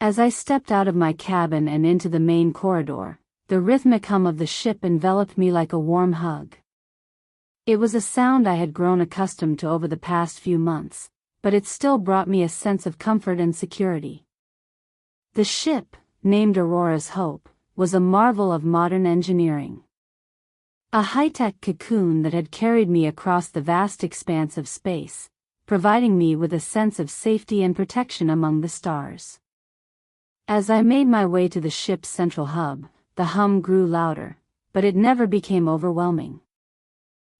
As I stepped out of my cabin and into the main corridor, the rhythmic hum of the ship enveloped me like a warm hug. It was a sound I had grown accustomed to over the past few months, but it still brought me a sense of comfort and security. The ship, named Aurora's Hope, was a marvel of modern engineering. A high-tech cocoon that had carried me across the vast expanse of space, providing me with a sense of safety and protection among the stars. As I made my way to the ship's central hub, the hum grew louder, but it never became overwhelming.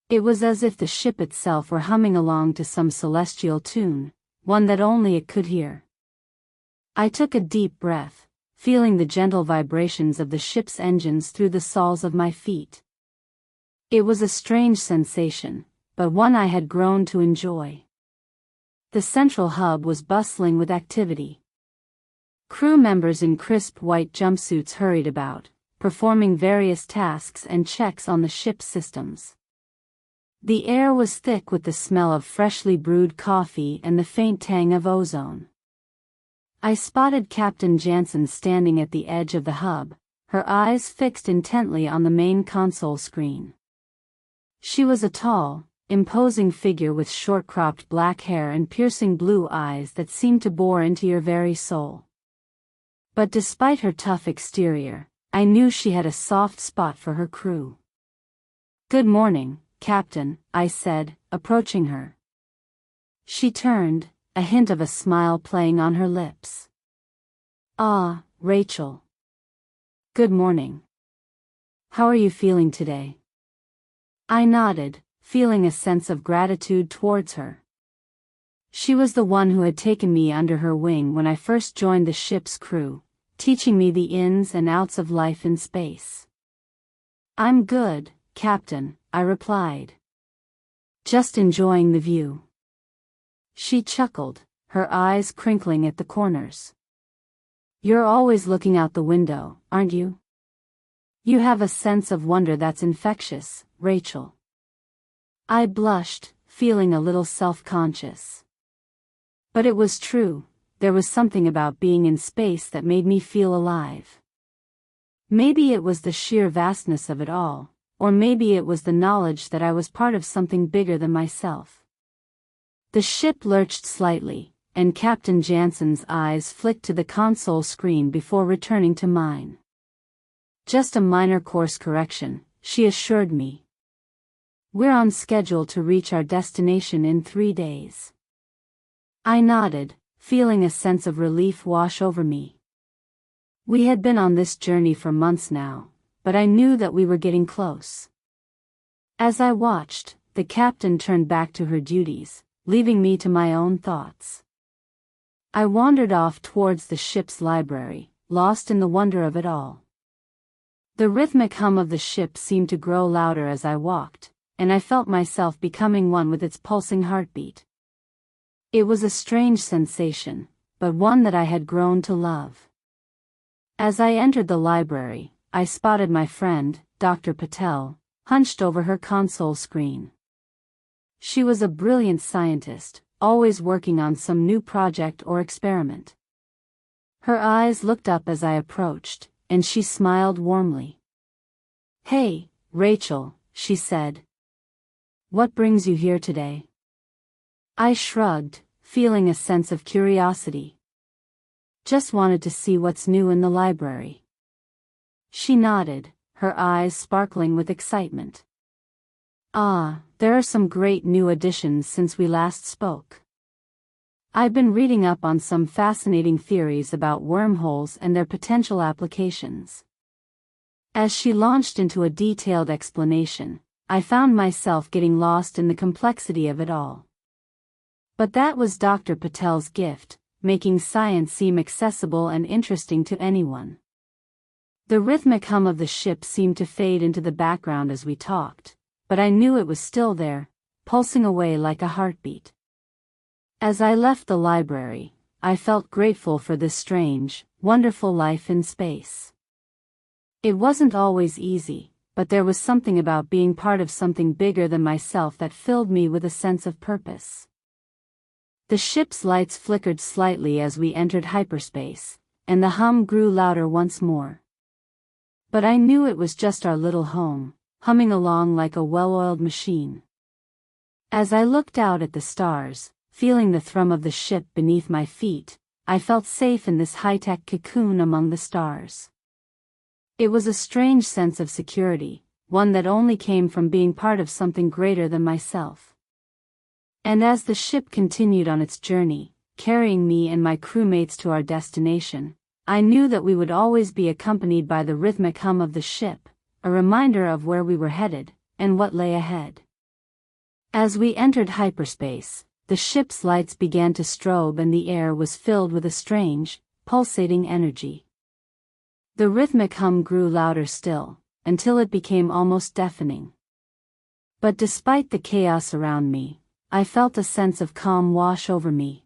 It was as if the ship itself were humming along to some celestial tune, one that only it could hear. I took a deep breath, feeling the gentle vibrations of the ship's engines through the soles of my feet. It was a strange sensation, but one I had grown to enjoy. The central hub was bustling with activity. Crew members in crisp white jumpsuits hurried about, performing various tasks and checks on the ship's systems. The air was thick with the smell of freshly brewed coffee and the faint tang of ozone. I spotted Captain Jansen standing at the edge of the hub, her eyes fixed intently on the main console screen. She was a tall, imposing figure with short-cropped black hair and piercing blue eyes that seemed to bore into your very soul. But despite her tough exterior, I knew she had a soft spot for her crew. "Good morning, Captain," I said, approaching her. She turned, a hint of a smile playing on her lips. "Ah, Rachel. Good morning. How are you feeling today?" I nodded, feeling a sense of gratitude towards her. She was the one who had taken me under her wing when I first joined the ship's crew, teaching me the ins and outs of life in space. "I'm good, Captain," I replied. "Just enjoying the view." She chuckled, her eyes crinkling at the corners. "You're always looking out the window, aren't you? You have a sense of wonder that's infectious, Rachel." I blushed, feeling a little self-conscious. But it was true, there was something about being in space that made me feel alive. Maybe it was the sheer vastness of it all, or maybe it was the knowledge that I was part of something bigger than myself. The ship lurched slightly, and Captain Jansen's eyes flicked to the console screen before returning to mine. "Just a minor course correction," she assured me. "We're on schedule to reach our destination in 3 days." I nodded, feeling a sense of relief wash over me. We had been on this journey for months now, but I knew that we were getting close. As I watched, the captain turned back to her duties, leaving me to my own thoughts. I wandered off towards the ship's library, lost in the wonder of it all. The rhythmic hum of the ship seemed to grow louder as I walked, and I felt myself becoming one with its pulsing heartbeat. It was a strange sensation, but one that I had grown to love. As I entered the library, I spotted my friend, Dr. Patel, hunched over her console screen. She was a brilliant scientist, always working on some new project or experiment. Her eyes looked up as I approached, and she smiled warmly. "Hey, Rachel," she said. "What brings you here today?" I shrugged, feeling a sense of curiosity. "Just wanted to see what's new in the library." She nodded, her eyes sparkling with excitement. "Ah, there are some great new additions since we last spoke. I've been reading up on some fascinating theories about wormholes and their potential applications." As she launched into a detailed explanation, I found myself getting lost in the complexity of it all. But that was Dr. Patel's gift, making science seem accessible and interesting to anyone. The rhythmic hum of the ship seemed to fade into the background as we talked, but I knew it was still there, pulsing away like a heartbeat. As I left the library, I felt grateful for this strange, wonderful life in space. It wasn't always easy, but there was something about being part of something bigger than myself that filled me with a sense of purpose. The ship's lights flickered slightly as we entered hyperspace, and the hum grew louder once more. But I knew it was just our little home, humming along like a well-oiled machine. As I looked out at the stars, feeling the thrum of the ship beneath my feet, I felt safe in this high-tech cocoon among the stars. It was a strange sense of security, one that only came from being part of something greater than myself. And as the ship continued on its journey, carrying me and my crewmates to our destination, I knew that we would always be accompanied by the rhythmic hum of the ship, a reminder of where we were headed, and what lay ahead. As we entered hyperspace, the ship's lights began to strobe and the air was filled with a strange, pulsating energy. The rhythmic hum grew louder still, until it became almost deafening. But despite the chaos around me, I felt a sense of calm wash over me.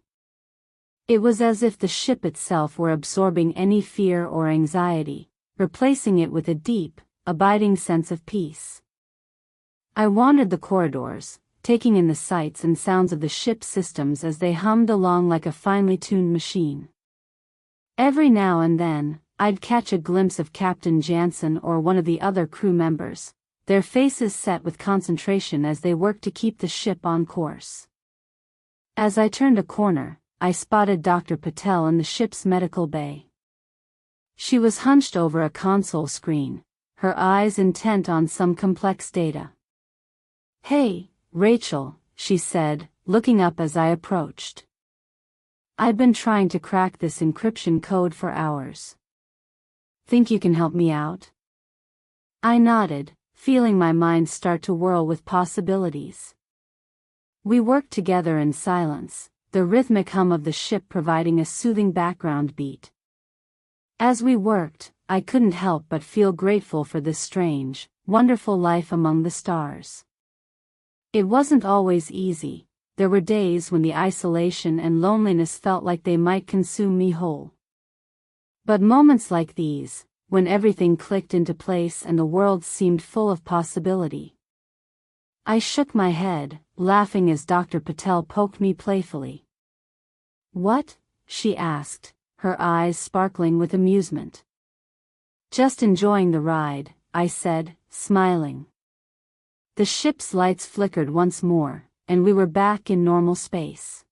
It was as if the ship itself were absorbing any fear or anxiety, replacing it with a deep, abiding sense of peace. I wandered the corridors, taking in the sights and sounds of the ship's systems as they hummed along like a finely tuned machine. Every now and then, I'd catch a glimpse of Captain Jansen or one of the other crew members, their faces set with concentration as they worked to keep the ship on course. As I turned a corner, I spotted Dr. Patel in the ship's medical bay. She was hunched over a console screen, her eyes intent on some complex data. "Hey, Rachel," she said, looking up as I approached. "I've been trying to crack this encryption code for hours. Think you can help me out?" I nodded, feeling my mind start to whirl with possibilities. We worked together in silence, the rhythmic hum of the ship providing a soothing background beat. As we worked, I couldn't help but feel grateful for this strange, wonderful life among the stars. It wasn't always easy. There were days when the isolation and loneliness felt like they might consume me whole. But moments like these, when everything clicked into place and the world seemed full of possibility. I shook my head, laughing as Dr. Patel poked me playfully. "What?" she asked, her eyes sparkling with amusement. "Just enjoying the ride," I said, smiling. The ship's lights flickered once more, and we were back in normal space.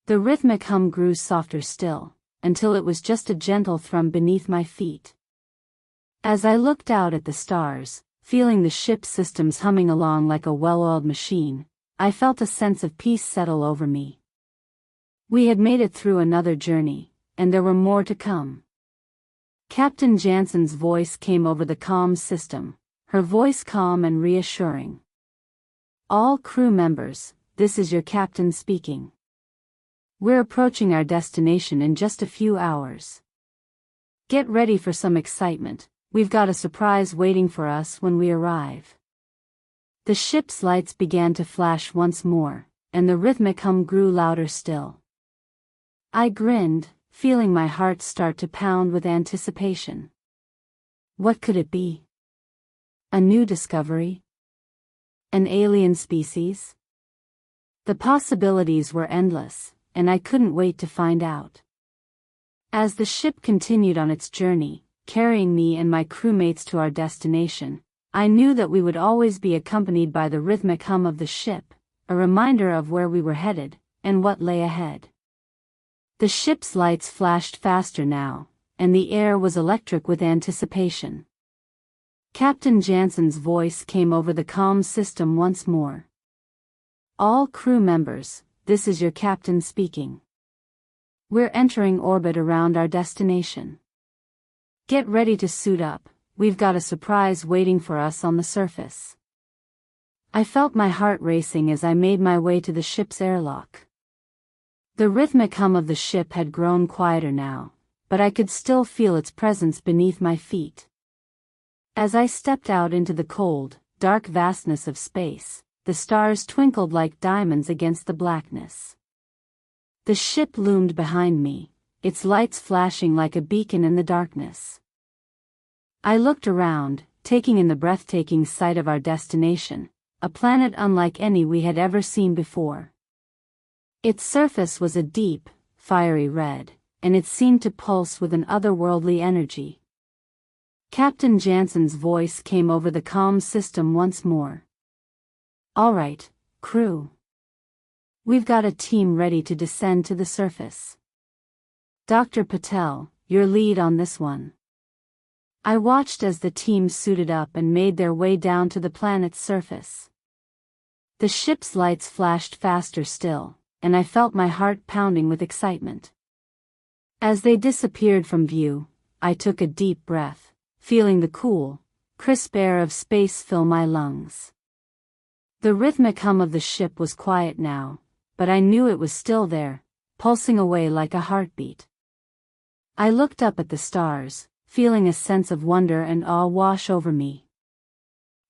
The rhythmic hum grew softer still, until it was just a gentle thrum beneath my feet. As I looked out at the stars, feeling the ship's systems humming along like a well-oiled machine, I felt a sense of peace settle over me. We had made it through another journey, and there were more to come. Captain Jansen's voice came over the comm system, her voice calm and reassuring. "All crew members, this is your captain speaking. We're approaching our destination in just a few hours. Get ready for some excitement, we've got a surprise waiting for us when we arrive." The ship's lights began to flash once more, and the rhythmic hum grew louder still. I grinned, feeling my heart start to pound with anticipation. What could it be? A new discovery? An alien species? The possibilities were endless, and I couldn't wait to find out. As the ship continued on its journey, carrying me and my crewmates to our destination, I knew that we would always be accompanied by the rhythmic hum of the ship, a reminder of where we were headed, and what lay ahead. The ship's lights flashed faster now, and the air was electric with anticipation. Captain Jansen's voice came over the comm system once more. "All crew members, this is your captain speaking. We're entering orbit around our destination. Get ready to suit up, we've got a surprise waiting for us on the surface." I felt my heart racing as I made my way to the ship's airlock. The rhythmic hum of the ship had grown quieter now, but I could still feel its presence beneath my feet. As I stepped out into the cold, dark vastness of space, the stars twinkled like diamonds against the blackness. The ship loomed behind me, its lights flashing like a beacon in the darkness. I looked around, taking in the breathtaking sight of our destination, a planet unlike any we had ever seen before. Its surface was a deep, fiery red, and it seemed to pulse with an otherworldly energy. Captain Jansen's voice came over the comm system once more. "All right, crew. We've got a team ready to descend to the surface. Dr. Patel, your lead on this one." I watched as the team suited up and made their way down to the planet's surface. The ship's lights flashed faster still, and I felt my heart pounding with excitement. As they disappeared from view, I took a deep breath, feeling the cool, crisp air of space fill my lungs. The rhythmic hum of the ship was quiet now, but I knew it was still there, pulsing away like a heartbeat. I looked up at the stars, feeling a sense of wonder and awe wash over me.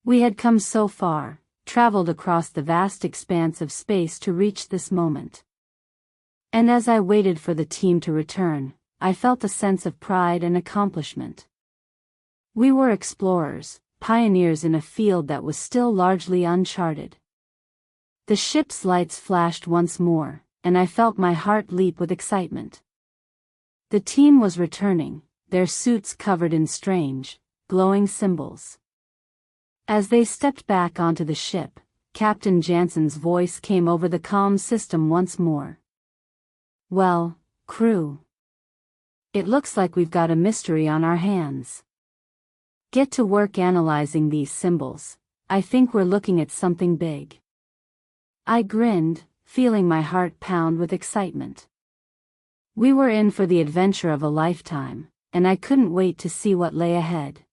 We had come so far, traveled across the vast expanse of space to reach this moment. And as I waited for the team to return, I felt a sense of pride and accomplishment. We were explorers, pioneers in a field that was still largely uncharted. The ship's lights flashed once more, and I felt my heart leap with excitement. The team was returning, their suits covered in strange, glowing symbols. As they stepped back onto the ship, Captain Jansen's voice came over the comm system once more. "Well, crew. It looks like we've got a mystery on our hands. Get to work analyzing these symbols. I think we're looking at something big." I grinned, feeling my heart pound with excitement. We were in for the adventure of a lifetime, and I couldn't wait to see what lay ahead.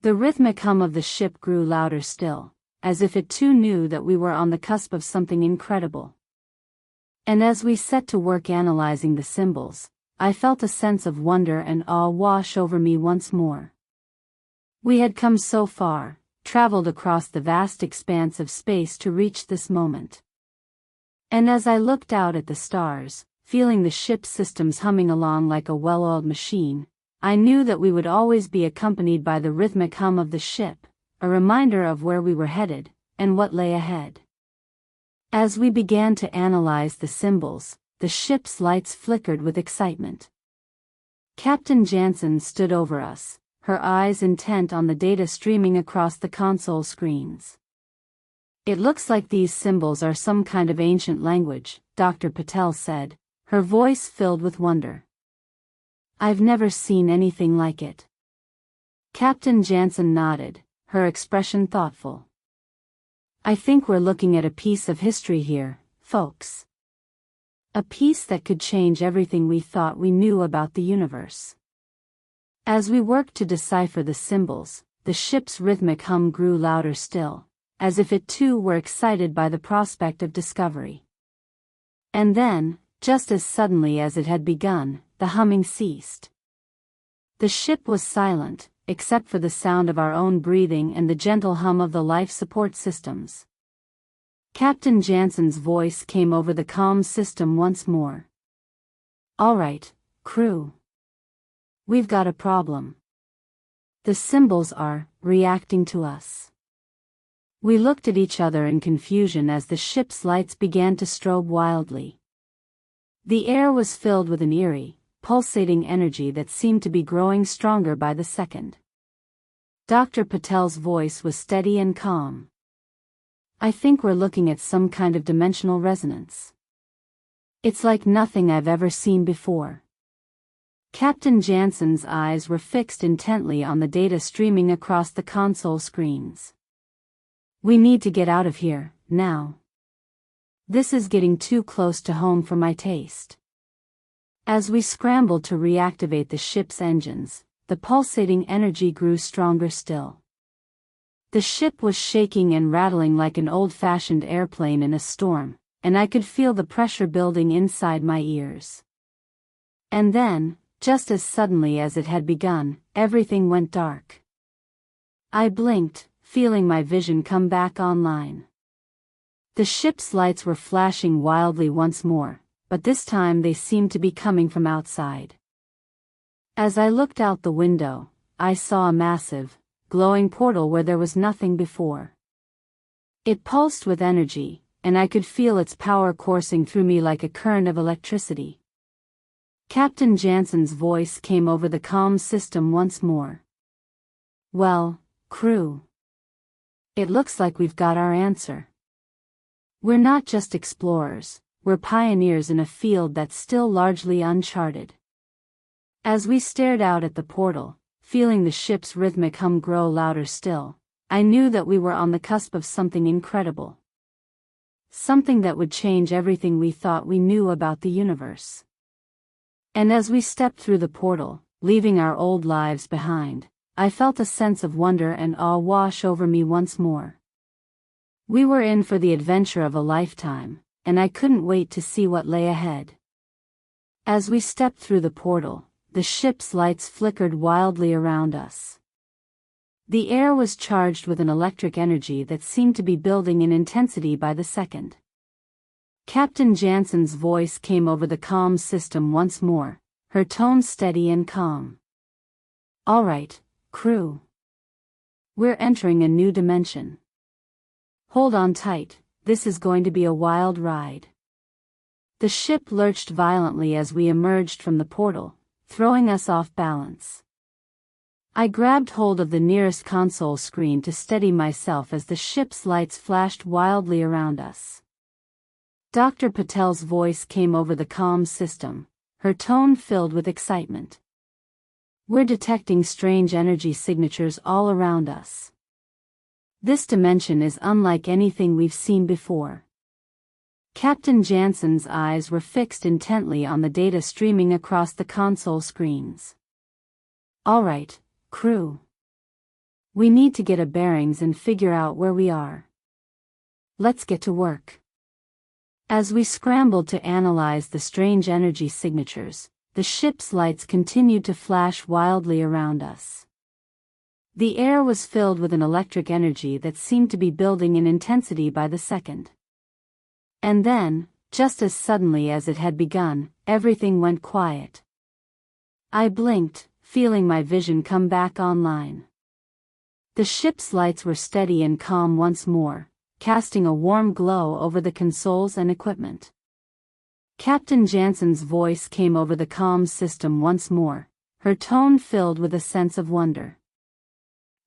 The rhythmic hum of the ship grew louder still, as if it too knew that we were on the cusp of something incredible. And as we set to work analyzing the symbols, I felt a sense of wonder and awe wash over me once more. We had come so far, traveled across the vast expanse of space to reach this moment. And as I looked out at the stars, feeling the ship's systems humming along like a well-oiled machine, I knew that we would always be accompanied by the rhythmic hum of the ship, a reminder of where we were headed, and what lay ahead. As we began to analyze the symbols, the ship's lights flickered with excitement. Captain Jansen stood over us, her eyes intent on the data streaming across the console screens. "It looks like these symbols are some kind of ancient language," Dr. Patel said, her voice filled with wonder. "I've never seen anything like it." Captain Jansen nodded, her expression thoughtful. "I think we're looking at a piece of history here, folks. A piece that could change everything we thought we knew about the universe." As we worked to decipher the symbols, the ship's rhythmic hum grew louder still, as if it too were excited by the prospect of discovery. And then, just as suddenly as it had begun, the humming ceased. The ship was silent, except for the sound of our own breathing and the gentle hum of the life support systems. Captain Jansen's voice came over the comm system once more. "All right, crew. We've got a problem. The symbols are reacting to us." We looked at each other in confusion as the ship's lights began to strobe wildly. The air was filled with an eerie, pulsating energy that seemed to be growing stronger by the second. Dr. Patel's voice was steady and calm. "I think we're looking at some kind of dimensional resonance. It's like nothing I've ever seen before." Captain Jansen's eyes were fixed intently on the data streaming across the console screens. "We need to get out of here, now. This is getting too close to home for my taste." As we scrambled to reactivate the ship's engines, the pulsating energy grew stronger still. The ship was shaking and rattling like an old-fashioned airplane in a storm, and I could feel the pressure building inside my ears. And then, just as suddenly as it had begun, everything went dark. I blinked, feeling my vision come back online. The ship's lights were flashing wildly once more, but this time they seemed to be coming from outside. As I looked out the window, I saw a massive, glowing portal where there was nothing before. It pulsed with energy, and I could feel its power coursing through me like a current of electricity. Captain Jansen's voice came over the comm system once more. "Well, crew. It looks like we've got our answer. We're not just explorers, we're pioneers in a field that's still largely uncharted." As we stared out at the portal, feeling the ship's rhythmic hum grow louder still, I knew that we were on the cusp of something incredible. Something that would change everything we thought we knew about the universe. And as we stepped through the portal, leaving our old lives behind, I felt a sense of wonder and awe wash over me once more. We were in for the adventure of a lifetime, and I couldn't wait to see what lay ahead. As we stepped through the portal, the ship's lights flickered wildly around us. The air was charged with an electric energy that seemed to be building in intensity by the second. Captain Jansen's voice came over the comm system once more, her tone steady and calm. "All right, crew. We're entering a new dimension. Hold on tight, this is going to be a wild ride." The ship lurched violently as we emerged from the portal, throwing us off balance. I grabbed hold of the nearest console screen to steady myself as the ship's lights flashed wildly around us. Dr. Patel's voice came over the comm system, her tone filled with excitement. "We're detecting strange energy signatures all around us. This dimension is unlike anything we've seen before." Captain Jansen's eyes were fixed intently on the data streaming across the console screens. "All right, crew. We need to get a bearings and figure out where we are. Let's get to work." As we scrambled to analyze the strange energy signatures, the ship's lights continued to flash wildly around us. The air was filled with an electric energy that seemed to be building in intensity by the second. And then, just as suddenly as it had begun, everything went quiet. I blinked, feeling my vision come back online. The ship's lights were steady and calm once more, casting a warm glow over the consoles and equipment. Captain Jansen's voice came over the comm system once more, her tone filled with a sense of wonder.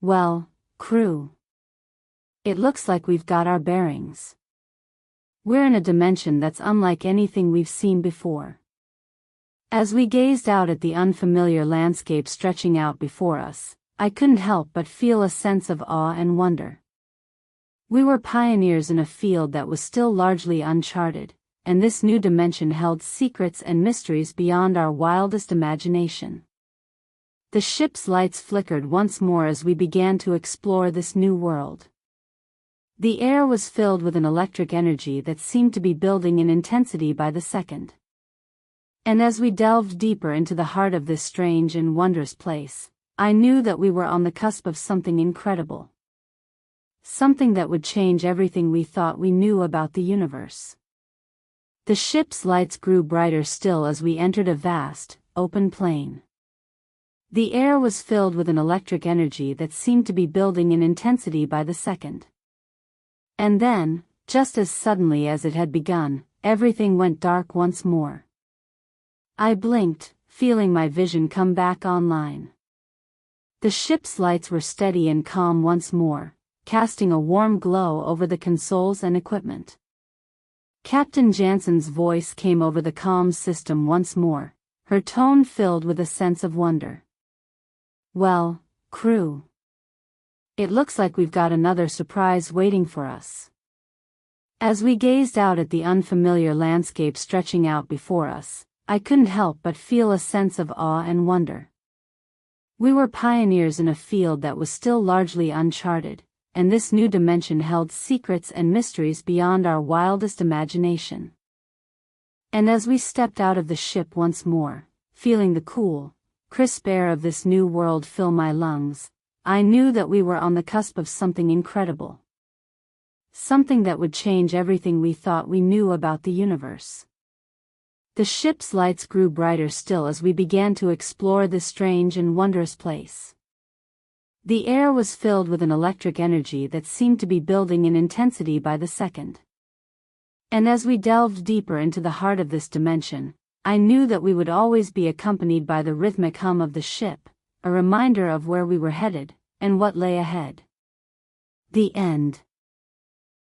"Well, crew. It looks like we've got our bearings. We're in a dimension that's unlike anything we've seen before." As we gazed out at the unfamiliar landscape stretching out before us, I couldn't help but feel a sense of awe and wonder. We were pioneers in a field that was still largely uncharted, and this new dimension held secrets and mysteries beyond our wildest imagination. The ship's lights flickered once more as we began to explore this new world. The air was filled with an electric energy that seemed to be building in intensity by the second. And as we delved deeper into the heart of this strange and wondrous place, I knew that we were on the cusp of something incredible. Something that would change everything we thought we knew about the universe. The ship's lights grew brighter still as we entered a vast, open plain. The air was filled with an electric energy that seemed to be building in intensity by the second. And then, just as suddenly as it had begun, everything went dark once more. I blinked, feeling my vision come back online. The ship's lights were steady and calm once more, casting a warm glow over the consoles and equipment. Captain Jansen's voice came over the comm system once more, her tone filled with a sense of wonder. "Well, crew. It looks like we've got another surprise waiting for us." As we gazed out at the unfamiliar landscape stretching out before us, I couldn't help but feel a sense of awe and wonder. We were pioneers in a field that was still largely uncharted, and this new dimension held secrets and mysteries beyond our wildest imagination. And as we stepped out of the ship once more, feeling the cool, crisp air of this new world fill my lungs, I knew that we were on the cusp of something incredible. Something that would change everything we thought we knew about the universe. The ship's lights grew brighter still as we began to explore this strange and wondrous place. The air was filled with an electric energy that seemed to be building in intensity by the second. And as we delved deeper into the heart of this dimension, I knew that we would always be accompanied by the rhythmic hum of the ship, a reminder of where we were headed, and what lay ahead. The end.